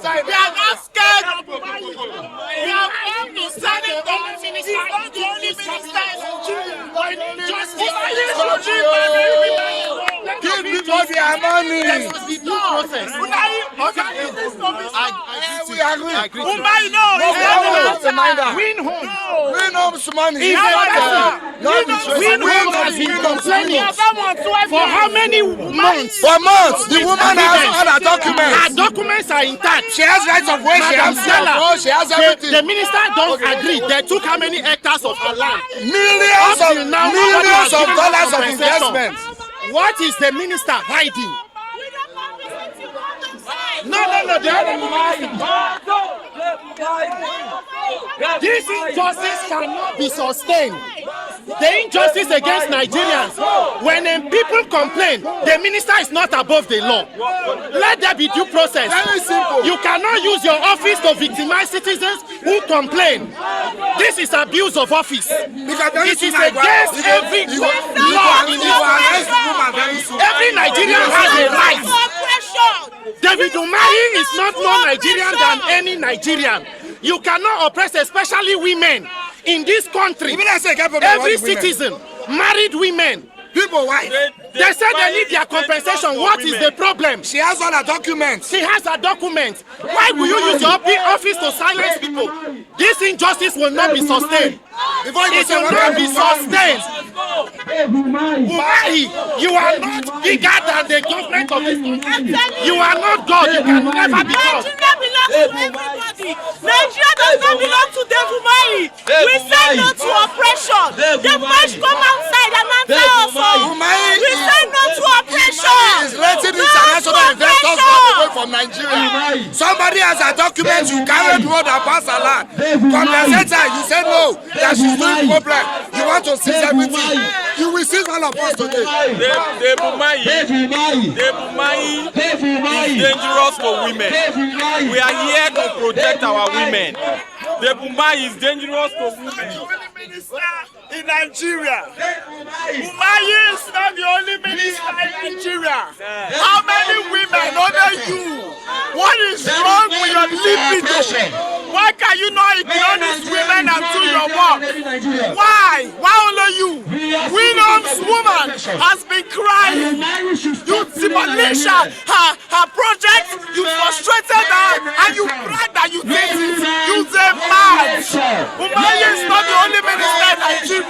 We are not scared of Umahi. We have come to say the only minister. He's not the only minister in Nigeria. Justice should give people their money. There must be due process. We agree. Umahi, no, he's not the minister. Win home's money. Win home has been complaining for how many months? For months. The woman has all her documents. Her documents are intact. She has rights of way. She has everything. The minister don't agree. They took how many hectares of her land? Millions of dollars of investment. What is the minister hiding? No. This injustice cannot be sustained. The injustice against Nigerians. When people complain, the minister is not above the law. Let there be due process. Very simple. You cannot use your office to victimize citizens who complain. This is abuse of office. It is against every law in this country. Every Nigerian has a right. David Umahi is not more Nigerian than any Nigerian. You cannot oppress, especially women in this country. Every citizen, married women. People, why? They said they need their compensation. What is the problem? She has all her documents. She has her documents. Why will you use your office to silence people? This injustice will not be sustained. It will not be sustained. Umahi, you are not bigger than the government of this country. You are not God. You can never be God. Nigeria belongs to everybody. Nigeria does not belong to David Umahi. We say no to oppression. They must come outside and answer us. We say no to oppression. Is letting international investors go away from Nigeria. Somebody has a document, you carry road and pass a land. Compensate her, you say no, that she's doing problem. You want to seize everything. You will seize all of us today. David Umahi is dangerous for women. We are here to protect our women. David Umahi is dangerous for women. In Nigeria, Umahi is not the only minister in Nigeria. How many women under you? What is wrong with your libido? Why can you not ignore these women and do your work? Why? Why only you? William's woman has been crying. You demolished her project. You frustrated her, and you cried that you did it. You did mad. Umahi is not the only minister in Nigeria.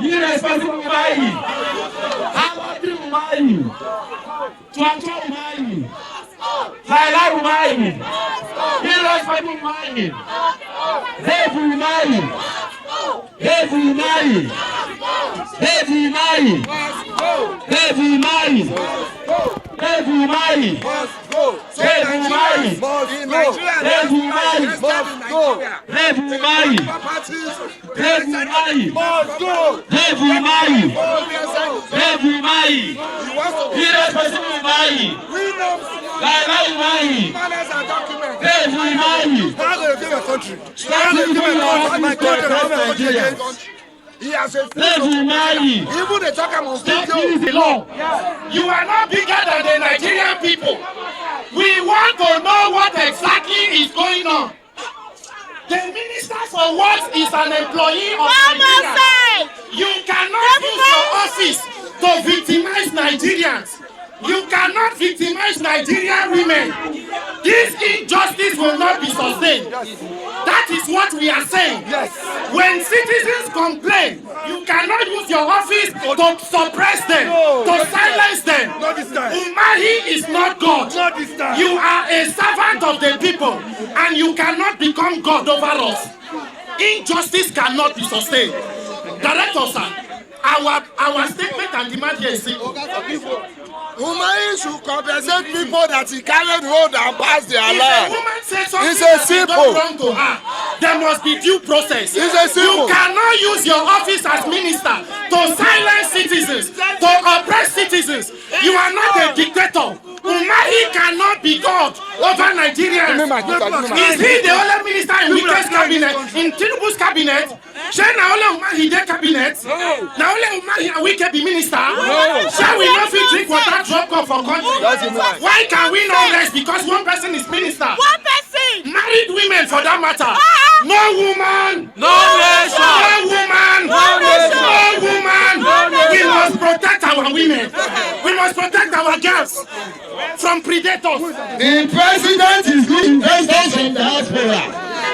Irresponsible Umahi, Hamadi Umahi, Tuanto Umahi, Laila Umahi, irresponsible Umahi, David Umahi, David Umahi, David Umahi, David Umahi, David Umahi, David Umahi, David Umahi, David Umahi, David Umahi, David Umahi, David Umahi, irresponsible Umahi, Laila Umahi, David Umahi. He has a Umahi. even the talker must the law. You are not bigger than the Nigerian people. We want to know what exactly is going on. The Minister for Works is an employee of Nigeria. You cannot use your office to victimize Nigerians. You cannot victimize Nigerian women. This injustice will not be sustained. That is what we are saying. When citizens complain, you cannot use your office to suppress them, to silence them. Umahi is not God. You are a servant of the people, and you cannot become God over us. Injustice cannot be sustained. Director, sir, our statement and demand here is simple. Umahi should compensate people that he carried road and passed their land. If a woman says something It's a simple. wrong to her, there must be due process. It's a simple. You cannot use your office as minister to silence citizens, to oppress citizens. predator. Umahi cannot be God over Nigeria. Is he the only minister in Wike's cabinet, in Tinubu's cabinet? Shall now only Umahi their cabinet? Now only Umahi and Wike be minister? Shall we not fit drink water drop cup for country? Why can we not rest because one person is minister? One person. Married women for that matter. No woman. No nation. No woman. No nation. No woman. No nation. We must protect our women. We must protect our girls from predators. The president is good investors from diaspora.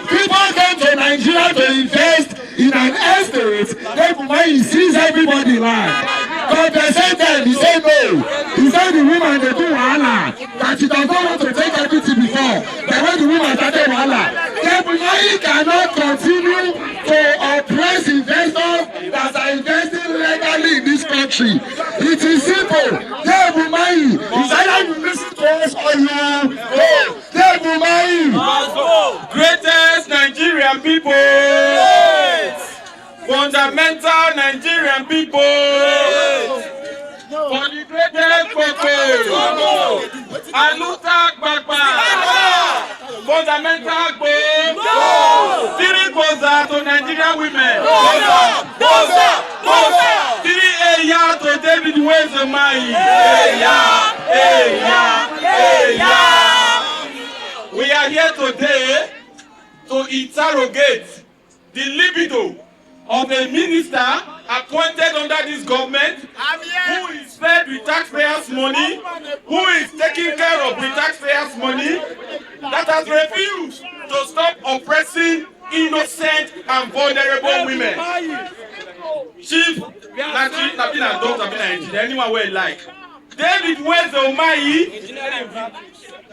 People came to Nigeria to invest in an estate. Then when he sees everybody land, compensate them. He said no. He said the woman they do wahala. That she does not want to take everything before. But when the woman started wahala, then he cannot continue to oppress investors that are investing legally in this country. It is simple. Umahi is either you listen to us or you go. Umahi. Greatest Nigerian people. Fundamental Nigerian people. For the greatest purpose. Aluta Gbagba. Fundamental goal. Three Boza to Nigerian women. Three Eya to David Umahi. We are here today to interrogate the libido of a minister appointed under this government who is fed with taxpayers' money, who is taking care of the taxpayers' money, that has refused to stop oppressing innocent and vulnerable women. Chief, anyone will like. David Umahi,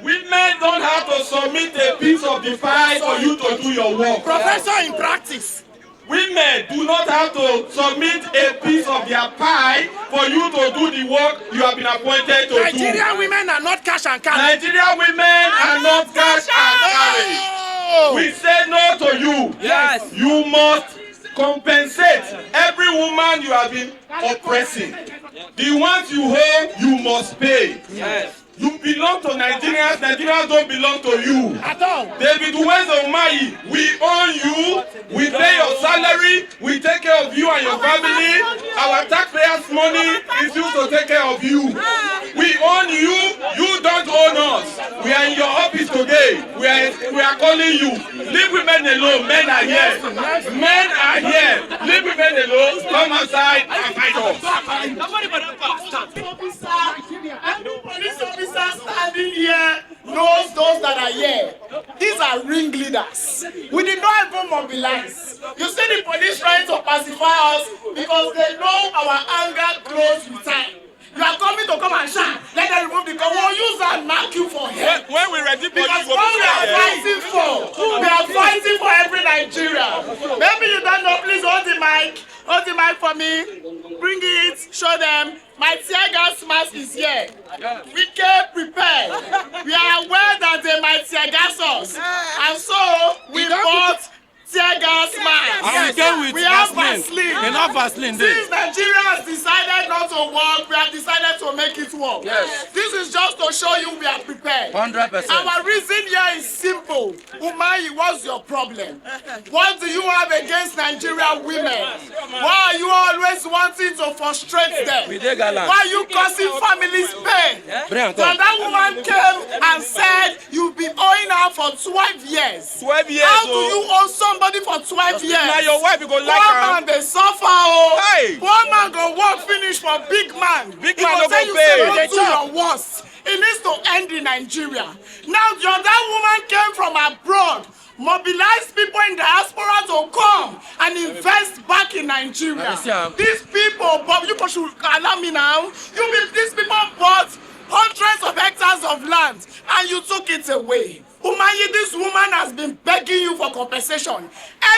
women don't have to submit a piece of the pie for you to do your work. Professor in practice. Women do not have to submit a piece of their pie for you to do the work you have been appointed to Nigerian do. women are not cash and carry. Nigerian women are not cash and carry. We say no to you. Yes. You must compensate every woman you have been oppressing. The ones you hold, you must pay. Yes. You belong to Nigerians. Nigerians don't belong to you. At all. David Umahi, we own you. We pay your salary. We take care of you and your family. Our taxpayers' money is used to take care of you. We own you. You don't own us. We are in your office today. We are calling you. Leave women alone. Men are here. Men are here. Leave women alone. Come outside and fight us. Nobody but that bastard. Every police officer standing here knows those that are here. These are ringleaders. We did not even mobilize. You see the police trying to pacify us because they know our anger grows with time. You are coming to come and shout. Let them remove the gun. We'll use that and mark you for head. When we ready for Because you, what we are fighting for, we are fighting for every Nigerian. Maybe you don't know, please hold the mic. Hold the mic for me. Bring it, show them. My tear gas mask is here. We came prepared. We are aware that they might tear gas us. And so we bought tear gas mask. And we came with we have Vaseline. Vaseline. Enough Vaseline. Since Nigeria has decided not to work, we have decided to make it work. Yes. This is just to show you we are prepared. 100%. Our reason here is simple. Umahi, what's your problem? What do you have against Nigerian women? Why are you always wanting to frustrate them? Why are you causing families pain? That woman came and said you've been owing her for 12 years. 12 years. How do you owe somebody for 12 years? Now your wife you go like One her. man they suffer. Oh. Hey. One man go work finish for big man. Big He man no go tell go you pay. say don't do your worst. It needs to end in Nigeria. Now that woman came from abroad, mobilized people in diaspora to come and invest back in Nigeria. These people, but you should allow me now. These people bought hundreds of hectares of land and you took it away. Umahi, this woman has been begging you for compensation.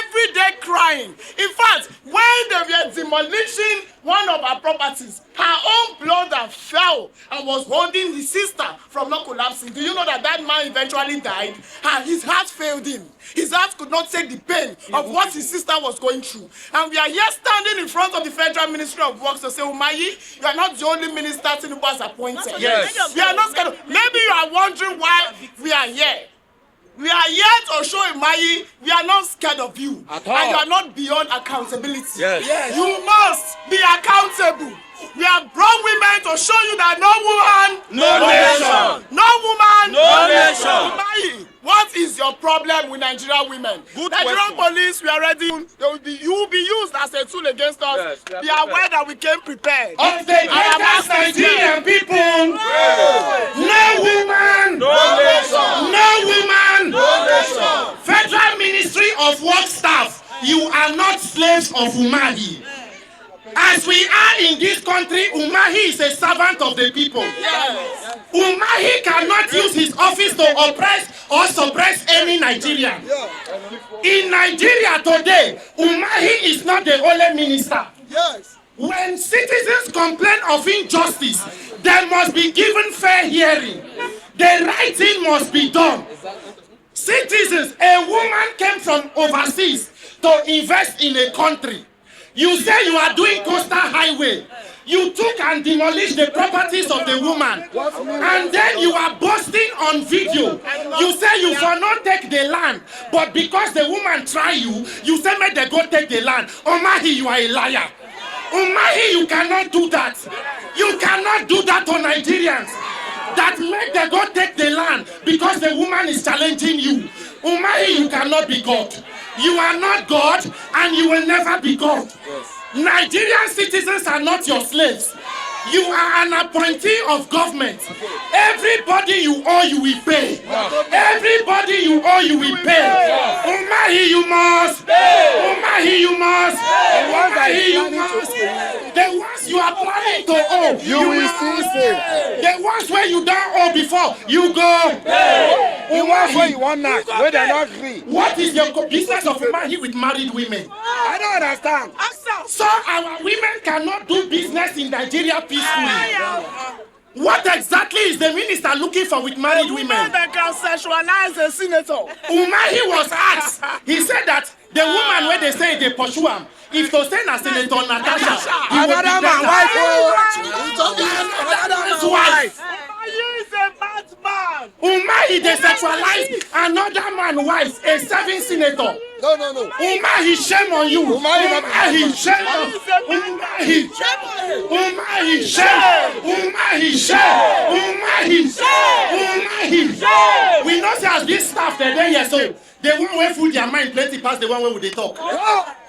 every day crying. In fact, when they were demolishing one of our properties, her own brother fell and was holding his sister from not collapsing. Do you know that that man eventually died and his heart failed him? His heart could not take the pain of what his sister was going through. And we are here standing in front of the Federal Ministry of Works to say, Umahi, you are not the only minister Tinubu has appointed. Yes. We are not scared. Maybe you are wondering why we are here. We are here to show Umahi we are not scared of you. At all. And you are not beyond accountability. Yes. You must be accountable. We have brought women to show you that no woman, No nation. no woman, No nation. Umahi, what is your problem with Nigerian women? Good Nigerian question. police, we are ready. You will be used as a tool against us. Yes, we are be aware that we came prepared. Of the I am greatest asking Nigerian people, no woman, No nation. no woman, No nation. Federal Ministry of Work staff, you are not slaves of Umahi. As we are in this country, Umahi is a servant of the people. Yes. Umahi cannot use his office to oppress or suppress any Nigerian. In Nigeria today, Umahi is not the only minister. Yes. When citizens complain of injustice, they must be given fair hearing. The right thing must be done. Citizens, a woman came from overseas to invest in a country. You say you are doing coastal highway. You took and demolished the properties of the woman. And then you are boasting on video. You say you will not take the land. But because the woman try you, you say make they go take the land. Umahi, you are a liar. Umahi, you cannot do that. You cannot do that to Nigerians. That make them go take the land because the woman is challenging you. Umahi, you cannot be God. You are not God and you will never be God. Nigerian citizens are not your slaves. You are an appointee of government. Everybody you owe, you will pay. Everybody you owe, you will pay. Umahi, you must. Umahi, you must. Umahi, you must. The ones you are planning to owe, you will still pay. The ones where you don't owe before, you go. The ones where you want now, where they're not free. What is your business of Umahi with married women? I don't understand. So our women cannot do business in Nigeria peacefully. What exactly is the minister looking for with married women? That can sexualize a senator. Umahi was asked. He said that the woman where they say they pursue him, if to send a senator Natasha, he would be Another man, better. wife. He is a madman. Umahi they sexualize another man wife, a serving senator. No. Umahi, shame on you. Umahi, shame on Umahi. Umahi, shame. Umahi, shame. Umahi, shame. We know say as this staff they're there here, so the one way fool their mind plenty past the one way they talk.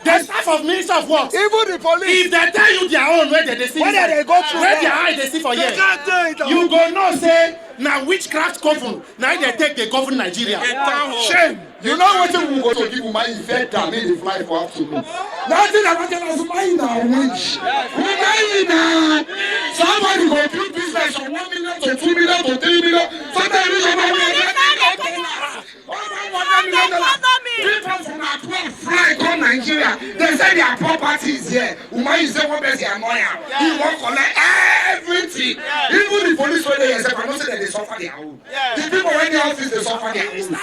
The staff of Minister of Works, Even the police. if they tell you their own where they see, Where they go through where that? their eye they see for They years, can't do it. you go know say now witchcraft govern. Now they take the govern Nigeria. Shame. You know what we go to give Umahi fed that made it fly for afternoon. Nothing about Umahi now witch. Umahi now. Somebody go do business from 1 million to 2 million to 3 million. Sometimes you $1 million. People from Accra fly come Nigeria. They say their property is here. Umahi is the one person annoying. He won't collect everything. Even the police when they say, I don't say that they suffer their own. The people when the office they suffer their own.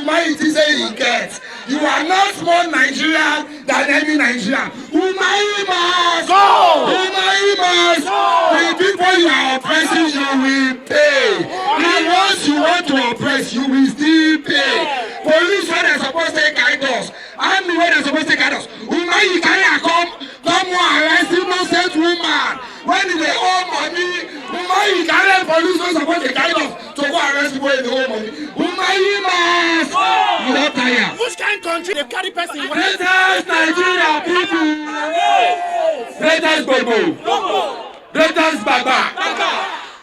Why it is he gets? You are not more Nigerian than any Nigerian. Umahi must go. Umahi must go. The people you are oppressing, you will pay. The ones you want to oppress, you will still pay. Police when they're supposed to guide us, army when they're supposed to guide us. Umahi can come arrest innocent woman. When they owe money, Umahi carry police when supposed to guide us to go arrest people when they owe money. Umahi must. You don't tire. Which kind of country they carry person? Greatest Nigeria people. Greatest Bobo. Greatest Baba.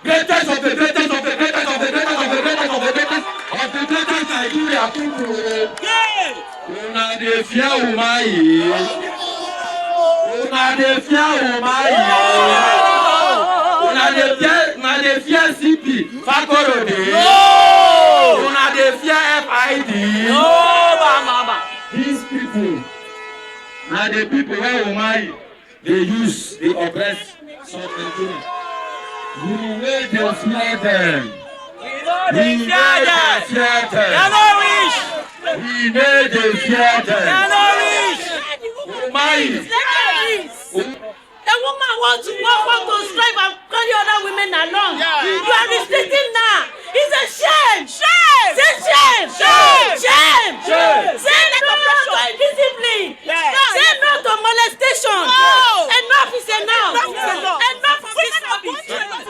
Greatest of the greatest of the greatest of the greatest of the greatest of the greatest of the greatest Nigeria people. Una dey fear Umahi. Una dey fear Umahi. Una dey fear CP Fakorode. Una dey fear FID. No, mama. Now the people where Umahi, they use the oppressed some Nigerians. We made them fear them. We made them fear them. We made them fear them. Umahi. A woman wants to strive and carry other women along. You are restricting now. It's a shame. Shame. Say shame. Shame. Shame. Shame. Say no to indiscipline. Say no to molestation. Enough is enough. Enough is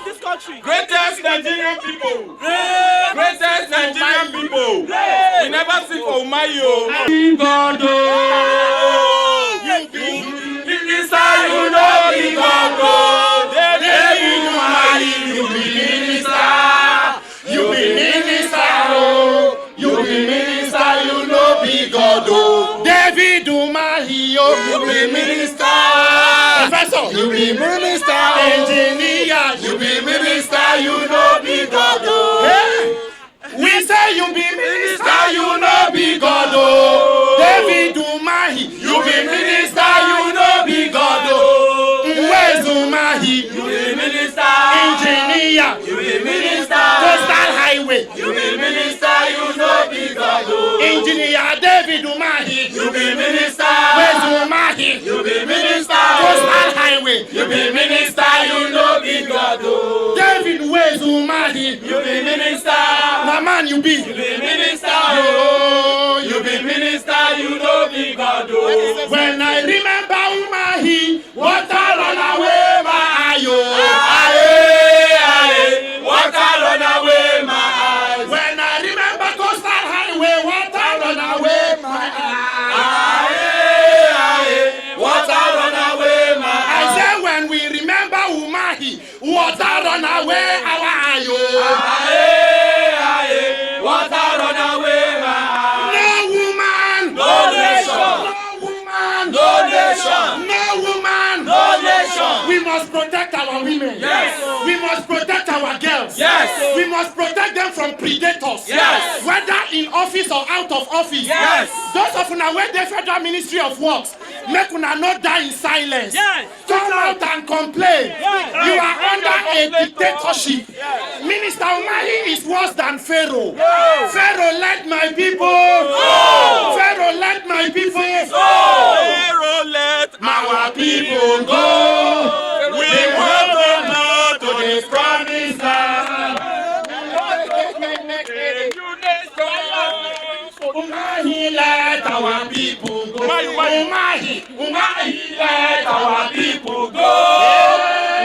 this country. Greatest Nigerian people. Greatest Nigerian people. We never see for Umahi. Minister, you know be God. David Umahi, you be minister. You be minister, oh. You be minister, you know be God, oh. David Umahi, oh, You be minister. Professor, You be minister. engineer, You be minister, you know be God, oh. Hey, we say you be minister, you know be God, oh. David Umahi, You be minister, you know be God, oh. where's Umahi? You be minister. Engineer, You be minister. coastal highway, You be minister, you know be God, oh. engineer David Umahi, You be minister. where's Umahi? You be minister. Coastal highway, You be minister, you know be God, oh. David, where's Umahi? You be minister. Na man you be. You be minister, oh. You be minister, you know be God, oh. When I remember Umahi, water run away my eye, oh. Aye, aye, water run away my eyes. When I remember coastal highway, water run away my eye. Aye, aye, water run away my I eyes. say when we remember Umahi, water run away our eye, oh. Aye, aye, water run away my eyes. No woman, No nation. no woman, No nation. no woman, No nation. We must protect our women. Yes. We must protect our girls. Yes. We must protect them from predators. Yes. Whether in office or out of office. Yes. Those of una wey dey Federal Ministry of Works, make una not die in silence. Yes. Come out and complain. Yes. You are under a dictatorship. Yes. Minister Umahi is worse than Pharaoh. No. Pharaoh let my people. No. Pharaoh let my people. Pharaoh let Our people go. We want to go to the promised land. Umahi let our people go. Umahi let our people go.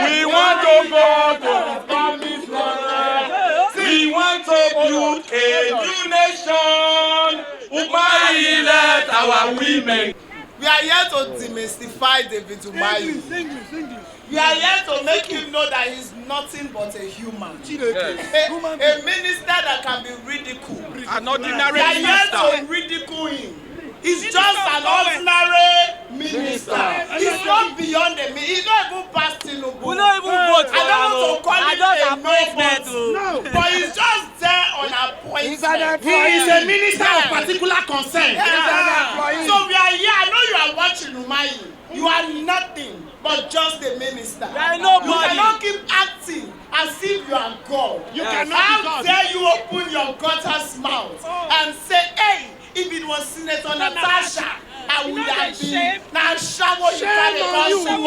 We want to go to the promised land. We want to build a new nation. Umahi let our women. We are here to demystify David Umahi. We are here to make him know that he's nothing but a human. A minister that can be ridiculed. An ordinary We are here minister. to ridicule him. He's just an ordinary minister. He's not beyond the minister. He's not even past Tinubu. We don't even vote for I don't want to call him a appointment. no, but he's just there on appointment. He is a minister of particular concern. So we are here. I know you are watching Umahi. You are nothing but just a minister. are nobody. You cannot keep acting as if you are God. You cannot be How God. dare you open your gutter's mouth and say, hey, if it was Senator Natasha, I would have been. Now, shower you Shame on you. shame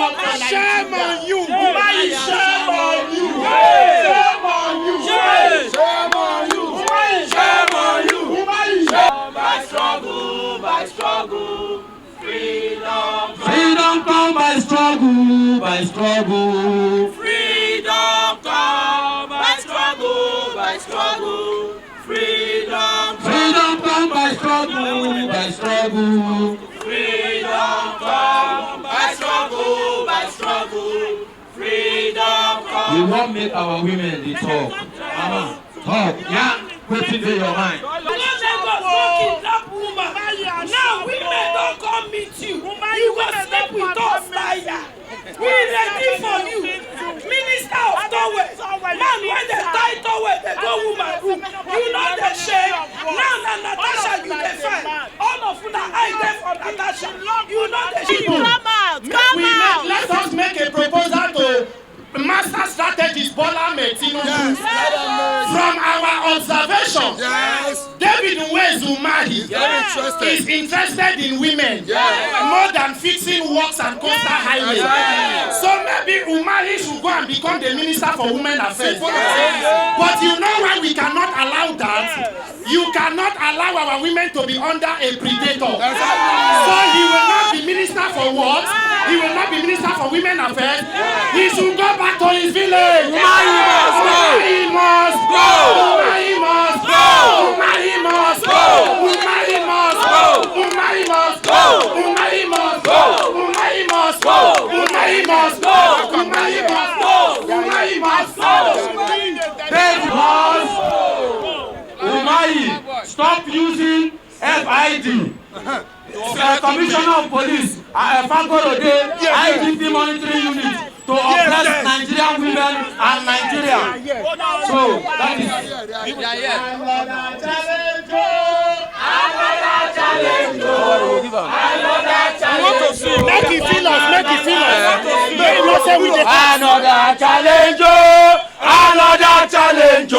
Shame on you. Umahi, shame on you. Shame on you. Shame on you. Umahi, Shame on you. Umahi, shame. By struggle, freedom. Freedom come by struggle, by struggle. Freedom come by struggle, by struggle. Freedom Freedom come by struggle, by struggle. freedom come by struggle, by struggle. Freedom come. We won't make our women the talk. Mama, talk. Yeah, put it in your mind. Now women don't come meet you. You go sleep with us, Naija. We ready for you. Minister of towel. Man, when they tie towel, they go woman room. You know the shame. Now Natasha, you defend. All of Let us make a proposal to master strategist Bola Tinubu. From our observation, David Umahi is interested in women more than fixing works and coastal highways. So maybe Umahi should go and become the Minister for Women Affairs. But you know why we cannot allow that? You cannot allow our women to be under a predator. So he will not be Minister for what? He will not be Minister for Women Affairs. He should go back to his village. Umahi must go. Umahi must go. Umahi must go. Umahi must go. Umahi must go. Umahi must go. Umahi must go. Umahi must go. Umahi must go. Umahi must go. Umahi, stop using FID. Commissioner of Police, Fagorode, IGP monitoring unit to oppress Nigerian women and Nigeria. So that is. Make it feel us. Make it feel us. Another challenge. Another challenge.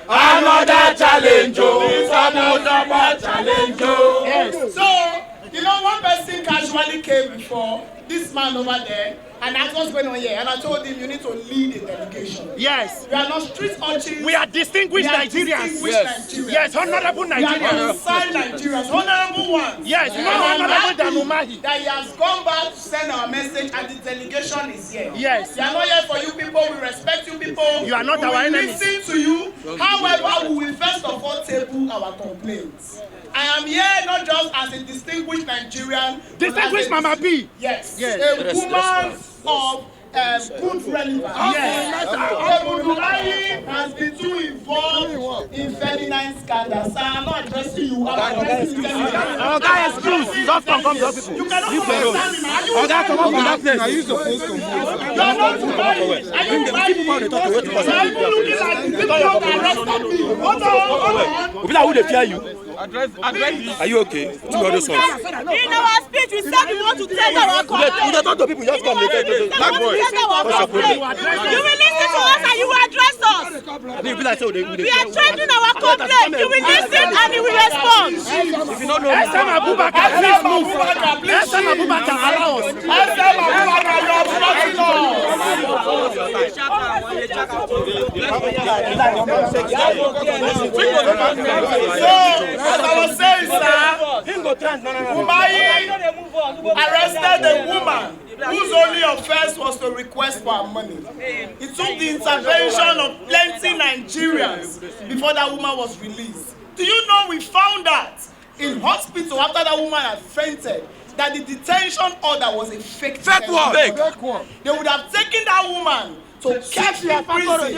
Another challenge. Another challenge. Yes. So, you know, one person casually came before, this man over there, and asked what's going on here. And I told him, you need to lead a delegation. Yes. We are not street urchins. We are distinguished Nigerians. Yes, honorable Nigerians. We are inside Nigerians, honorable ones. Yes, more honorable than Umahi. That he has gone back to send our message, and the delegation is here. Yes. We are not here for you people. We respect you people. You are not our enemies. We listen to you. However, we will first of all table our complaints. I am here not just as a distinguished Nigerian. Distinguished Mama B. Yes. Yes. A woman of good relevance. Yes. Umahi has been too involved in feminine scandals. I am not addressing you. I'm addressing them. That excuse. Just come to people. You cannot understand me. Are you that come from that place? You are not Umahi. Are you Umahi? You are even looking like the people that arrested me. Hold on. People who they fear you. Are you okay? In our speech, we said we want to take our complaint. You don't talk to people, just come. Black boy. You will listen to us and you will address us. We are changing our complaint. You will listen and you will respond. If you don't know, SM Abubakar, please move. SM Abubakar, allow us. SM Abubakar, you are blocking us. As I was saying, sir, Umahi arrested a woman whose only offense was to request for her money. It took the intervention of plenty Nigerians before that woman was released. Do you know we found out in hospital after that woman had fainted that the detention order was a fake one? They would have taken that woman to keep in prison.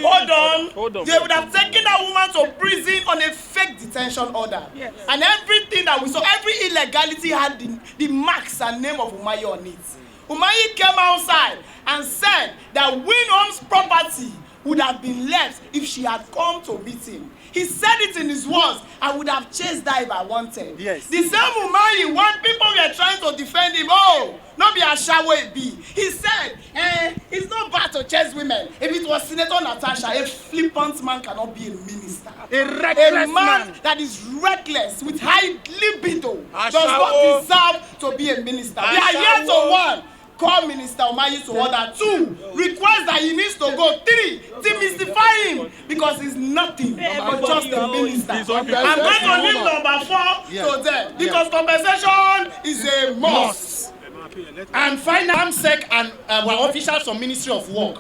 Hold on. They would have taken that woman to prison on a fake detention order. Yes. And everything that we saw, every illegality had the marks and name of Umahi on it. Umahi came outside and said that Winhome's property would have been left if she had come to meet him. He said it in his words, I would have chased her if I wanted. Yes. The same Umahi, when people were trying to defend him, not be a shower it be. He said, it's not bad to chase women. If it was Senator Natasha, a flippant man cannot be a minister. A man that is reckless with high libido does not deserve to be a minister. We are here to one. Call Minister Umahi to order. 2, request that he needs to go. 3, demystify him because he's nothing but just a minister. I'm going to leave number 4 to them because compensation is a must. And finally, AMSEC and our officials from Ministry of Work,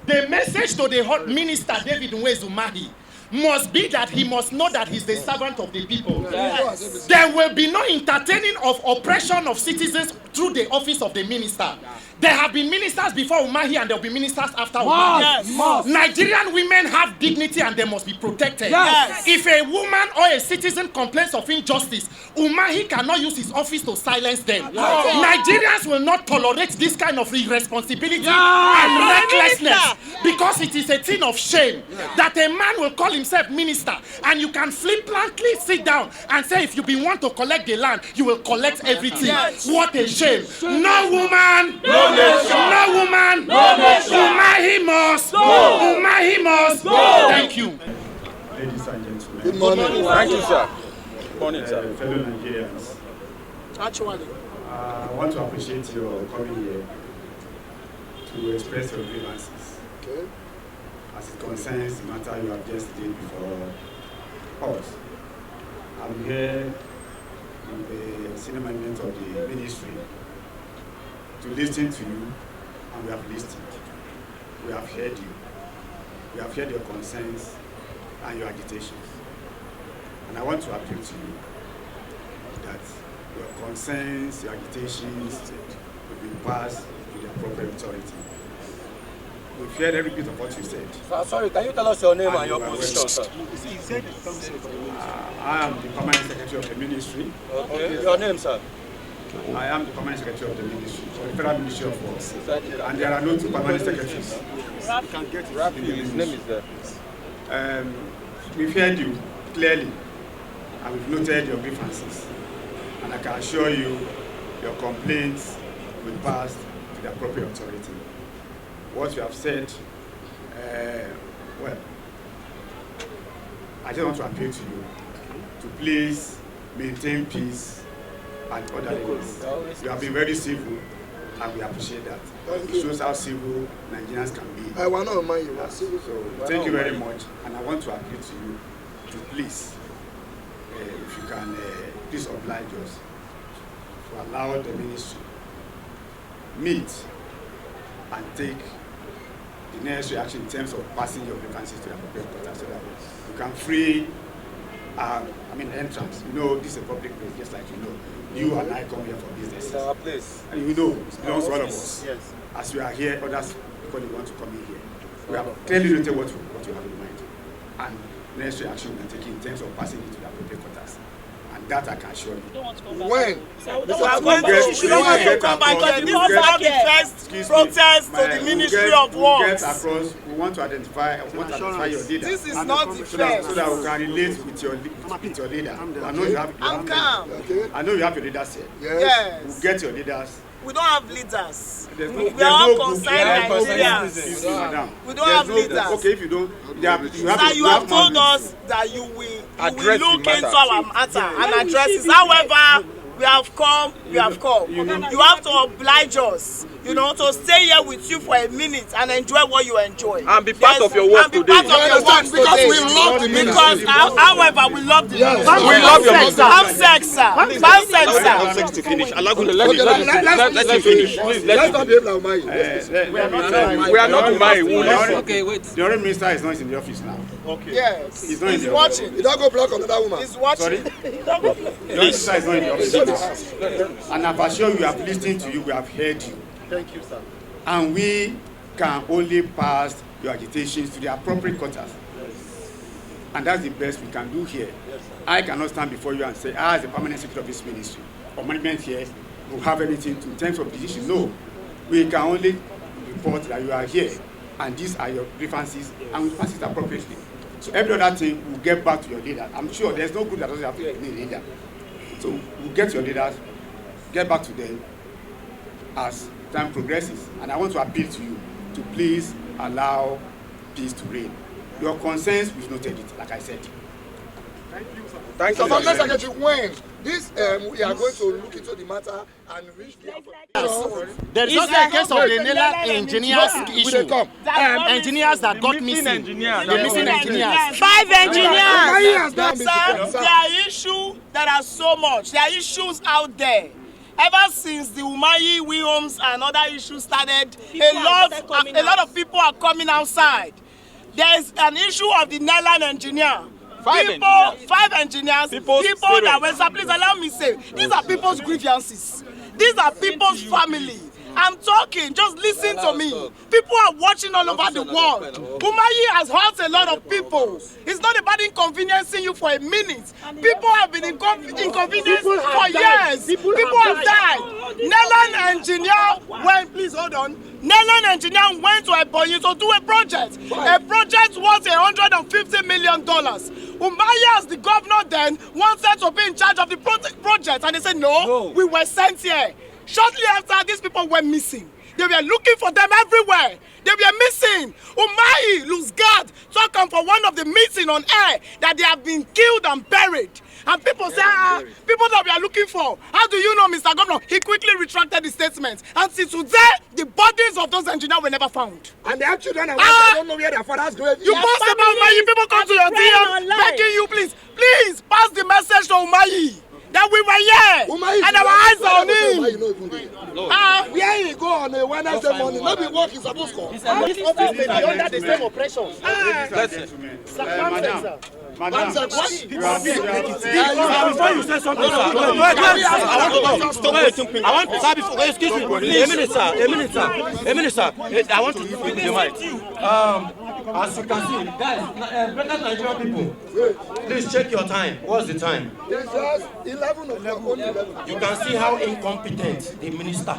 the message to the Minister David Umahi must be that he must know that he's the servant of the people. Yes. There will be no entertaining of oppression of citizens through the office of the minister. There have been ministers before Umahi and there will be ministers after Umahi. Yes. Nigerian women have dignity and they must be protected. Yes. If a woman or a citizen complains of injustice, Umahi cannot use his office to silence them. Yes. Nigerians will not tolerate this kind of irresponsibility and recklessness because Because it is a thing of shame that a man will call himself minister and you can flippantly sit down and say if you want to collect the land, you will collect everything. Yes. What a shame. No woman, no nation. No woman, no nation. Umahi must go. Umahi must go. Thank you. Ladies and gentlemen. Good morning. Thank you, sir. Good morning, sir. Fellow Nigerians. Actually. I want to appreciate your coming here to express your grievances. Okay. As it concerns the matter you have just did before us. I'm here in the senior management of the ministry to listen to you, and we have listened. We have heard you. We have heard your concerns and your agitations. And I want to appeal to you that your concerns, your agitations will be passed to the appropriate authority. We've heard every bit of what you said. Sorry, can you tell us your name and your position, sir? I am the permanent secretary of the ministry. Okay. Your name, sir? I am the permanent secretary of the ministry, for the Federal Ministry of Works. And there are no two permanent secretaries. You can get it. His name is there. We've heard you clearly, and we've noted your grievances. And I can assure you, your complaints will pass to the appropriate authority. What you have said, well, I just want to appeal to you to please maintain peace and orderliness. You have been very civil, and we appreciate that. It shows how civil Nigerians can be. I want to remind you. So thank you very much, and I want to appeal to you to please, if you can, please oblige us to allow the ministry meet and take the necessary action in terms of passing your grievances to the appropriate quarter so that you can free entrance. You know, this is a public place, just like you know. You and I come here for business. It's our place. And you know, it belongs to all of us. Yes. As we are here, others because they want to come in here. We have clearly noted what you have in mind. And necessary action will be taken in terms of passing it to the appropriate quarters. And that I can assure you. When? We don't want to come back because this is not the first protest to the Ministry of Works. We want to identify your leader. This is not the so first. that we can relate with your leader. I know you have. I'm calm. I know you have your leaders here. Yes. We'll get your leaders. We don't have leaders. We are all concerned Nigerians. We don't have leaders. Okay, if you don't, you have told us that you will look into our matter and address it. However, we have come. You have to oblige us, to stay here with you for a minute and enjoy what you enjoy. And be part of your work today. Because we love the ministry. Because, however, we love the ministry. We love your ministry. Have sex, sir. Have sex, sir. Have sex to finish. Let me finish. Please, let's not be able to Umahi. We are not Umahi. Okay, wait. The other minister is not in the office now. Okay. Yes. He's not in the watching. office. You don't go block another woman. He's watching. Sorry? The minister is not in the office now. And I've assured you, we have listened to you, we have heard you. Thank you, sir. And we can only pass your agitations to the appropriate quarters. And that's the best we can do here. I cannot stand before you and say, as the permanent secretary of this ministry, or management here, will have anything in terms of decision. No. We can only report that you are here, and these are your grievances, and we pass it appropriately. So every other thing will get back to your leader. I'm sure there's no group that doesn't have to be a leader. So we'll get your leaders, get back to them as time progresses. And I want to appeal to you to please allow peace to reign. Your concerns, we've noted it, like I said. Thank you, sir. Thank you. So, Secretary, when this we are going to look into the matter and reach the there is also a case of the Nela engineers issue. Engineers that got missing. The missing engineers. 5 engineers. There are issues that are so much. There are issues out there. Ever since the Umahi, We Homes and other issues started, a lot of people are coming outside. There is an issue of the Nela engineer. 5 engineers, people that were, please allow me to say, these are people's grievances. These are people's family. I'm talking, just listen to me. People are watching all over the world. Umahi has hurt a lot of people. It's not about inconveniencing you for a minute. People have been inconvenienced for years. People have died. Nelan engineer please hold on. Nelan engineer went to Ebonyi to do a project. A project worth $150 million. Umahi, as the governor then, wanted to be in charge of the project, and they said, no, we were sent here. Shortly after, these people were missing. They were looking for them everywhere. They were missing. Umahi, lose guard, talking for one of the meeting on air that they have been killed and buried. And people say, people that we are looking for. How do you know, Mr. Governor? He quickly retracted the statement. And since today, the bodies of those engineers were never found. And they have children and I don't know where their father's grave is. You post about Umahi, people come to your DM begging you, please pass the message to Umahi that we were here and our eyes are on him. Where he go on a Wednesday morning, maybe work is supposed to. This office may be under the same oppression. Madam, before you say something, excuse me, a minute, sir. I want to speak with the mic. As you can see, guys, better Nigerian people, please check your time. What's the time? It's just 11 o'clock. You can see how incompetent the minister,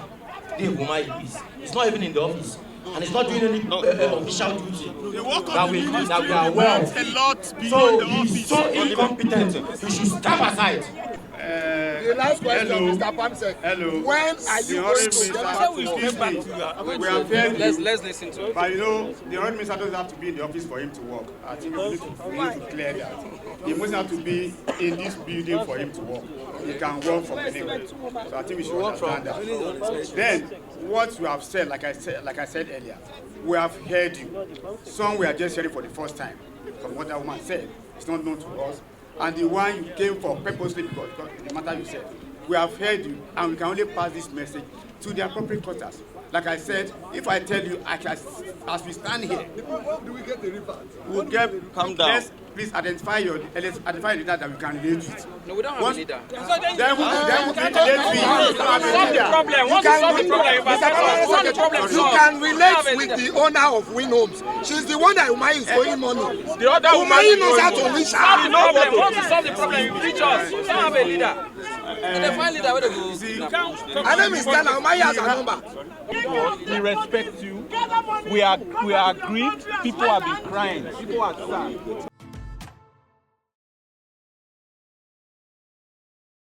the Umahi, is. He's not even in the office. And he's not doing any official duty that we are aware of. So he's so incompetent. He should step aside. The last question, Mr. Pamsek. Hello. When are you going to get back? Let's listen to it. But you know, the Honorable Minister doesn't have to be in the office for him to work. I think we need to clear that. He must have to be in this building for him to work. He can work from anywhere. So I think we should understand that. Then, what you have said, like I said earlier, we have heard you. Some we are just hearing for the first time from what that woman said. It's not known to us. And the one you came for purposely because the matter you said, we have heard you, and we can only pass this message to the appropriate quarters. Like I said, if I tell you, as we stand here, do we get the report? We'll get. Calm down. Please identify your leader that we can relate with. No, we don't have a leader. Then we can relate with. You can relate with the owner of Win Homes. She's the one that Umahi is owing money. The other Umahi knows how to reach her. No problem. Once you solve the problem, you reach us. We don't have a leader. And the fine leader, where they go? Her name is Stella. Umahi has a number. We respect you. We are grieved. People have been crying. People are sad.